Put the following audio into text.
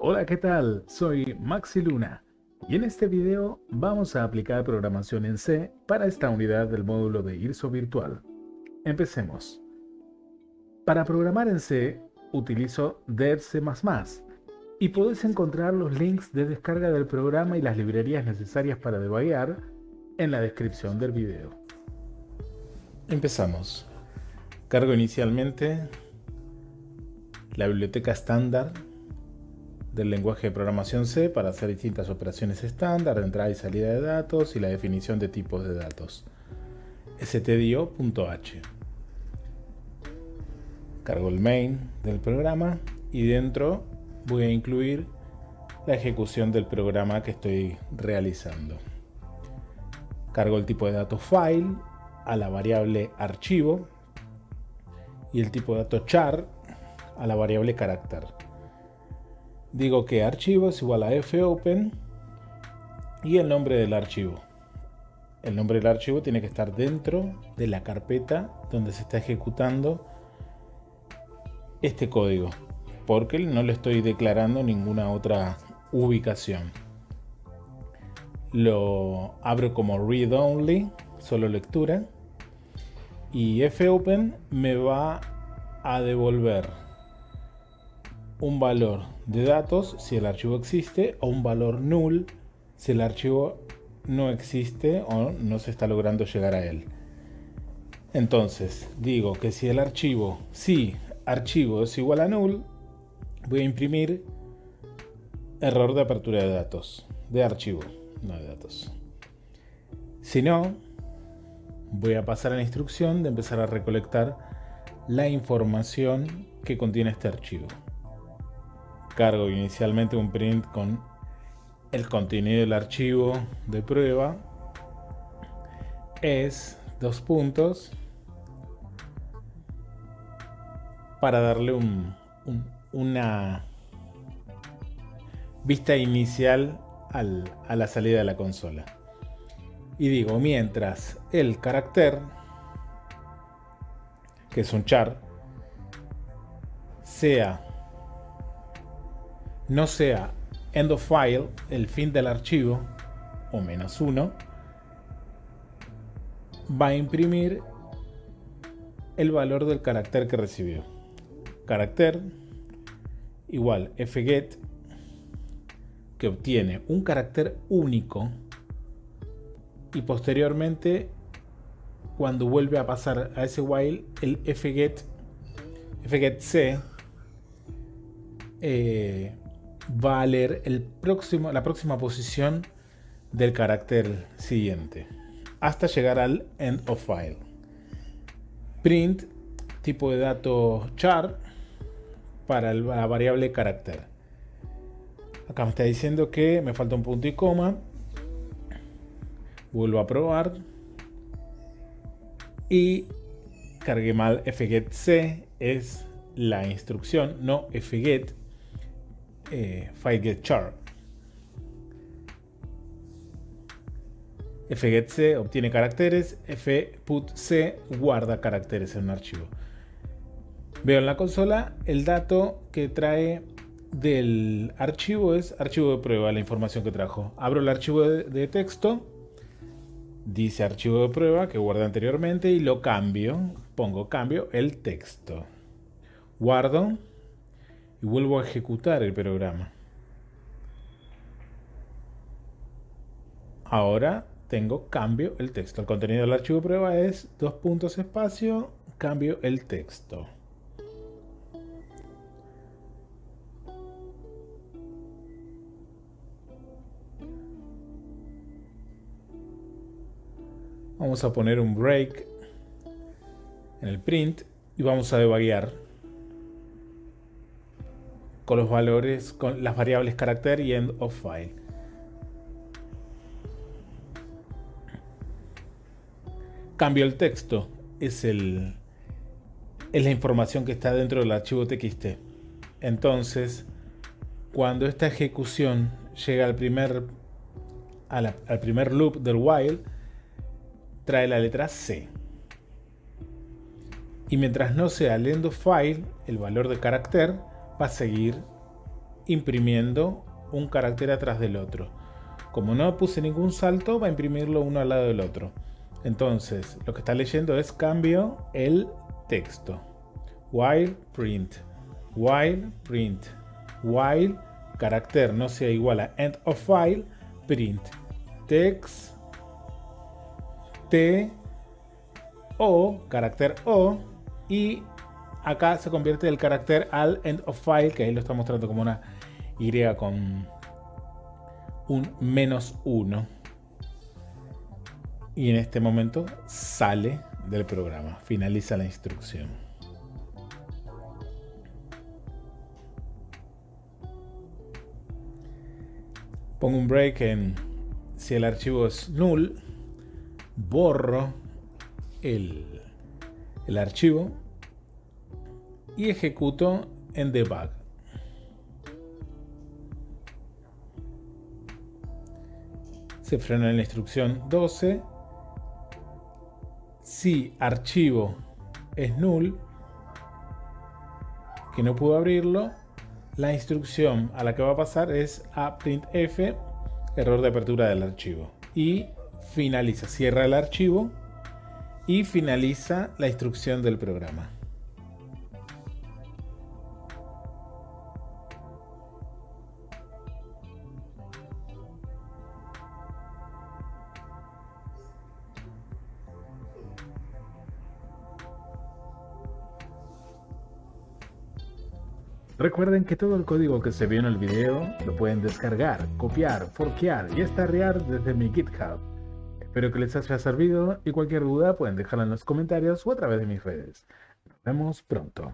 Hola, ¿qué tal? Soy Maxi Luna y en este video vamos a aplicar programación en C para esta unidad del módulo de IRSO virtual. Empecemos. Para programar en C utilizo Dev C++ y podés encontrar los links de descarga del programa y las librerías necesarias para debuguear en la descripción del video. Empezamos. Cargo inicialmente la biblioteca estándar del lenguaje de programación C para hacer distintas operaciones estándar, de entrada y salida de datos y la definición de tipos de datos. stdio.h. Cargo el main del programa y dentro voy a incluir la ejecución del programa que estoy realizando. Cargo el tipo de datos file a la variable archivo y el tipo de datos char a la variable carácter. Digo que archivo es igual a fopen y el nombre del archivo. El nombre del archivo tiene que estar dentro de la carpeta donde se está ejecutando este código, porque no le estoy declarando ninguna otra ubicación. Lo abro como read only, solo lectura, y fopen me va a devolver un valor de datos si el archivo existe o un valor null si el archivo no existe o no se está logrando llegar a él. Entonces digo que si archivo es igual a null, voy a imprimir error de apertura de datos, de archivo, no de datos. Si no, voy a pasar a la instrucción de empezar a recolectar la información que contiene este archivo. Cargo inicialmente un print con el contenido del archivo de prueba es para darle una vista inicial a la salida de la consola. Y digo, mientras el carácter, que es un char, no sea end of file, el fin del archivo, o -1, va a imprimir el valor del carácter que recibió. Carácter igual fget, que obtiene un carácter único, y posteriormente, cuando vuelve a pasar a ese while, el fget c va a leer la próxima posición del carácter siguiente hasta llegar al end of file. Print tipo de datos char para la variable carácter. Acá me está diciendo que me falta un punto y coma. Vuelvo a probar y cargué mal fget c, es la instrucción, no fget filegetchar. fgetc obtiene caracteres, fputc guarda caracteres en un archivo. Veo en la consola el dato que trae del archivo es archivo de prueba, la información que trajo. Abro el archivo de texto, dice archivo de prueba que guardé anteriormente y lo cambio, cambio el texto, guardo y vuelvo a ejecutar el programa. Ahora cambio el texto. El contenido del archivo de prueba es espacio, cambio el texto. Vamos a poner un break en el print y vamos a debuguear con los valores, con las variables carácter y end of file. Cambio el texto, es la información que está dentro del archivo txt. Entonces, cuando esta ejecución llega al primer loop del while, trae la letra C. Y mientras no sea el end of file, el valor de carácter va a seguir imprimiendo un carácter atrás del otro. Como no puse ningún salto, va a imprimirlo uno al lado del otro. Entonces, lo que está leyendo es cambio el texto. While print, while carácter no sea igual a end of file, print text T O, carácter O, y acá se convierte el carácter al end of file, que ahí lo está mostrando como una Y con un -1. Y en este momento sale del programa, finaliza la instrucción. Pongo un break en si el archivo es null, borro el archivo y ejecuto en debug. Se frena en la instrucción 12. Si archivo es null, que no puedo abrirlo, la instrucción a la que va a pasar es a printf, error de apertura del archivo. Y finaliza, cierra el archivo y finaliza la instrucción del programa. Recuerden que todo el código que se vio en el video lo pueden descargar, copiar, forkear y estarrear desde mi GitHub. Espero que les haya servido y cualquier duda pueden dejarla en los comentarios o a través de mis redes. Nos vemos pronto.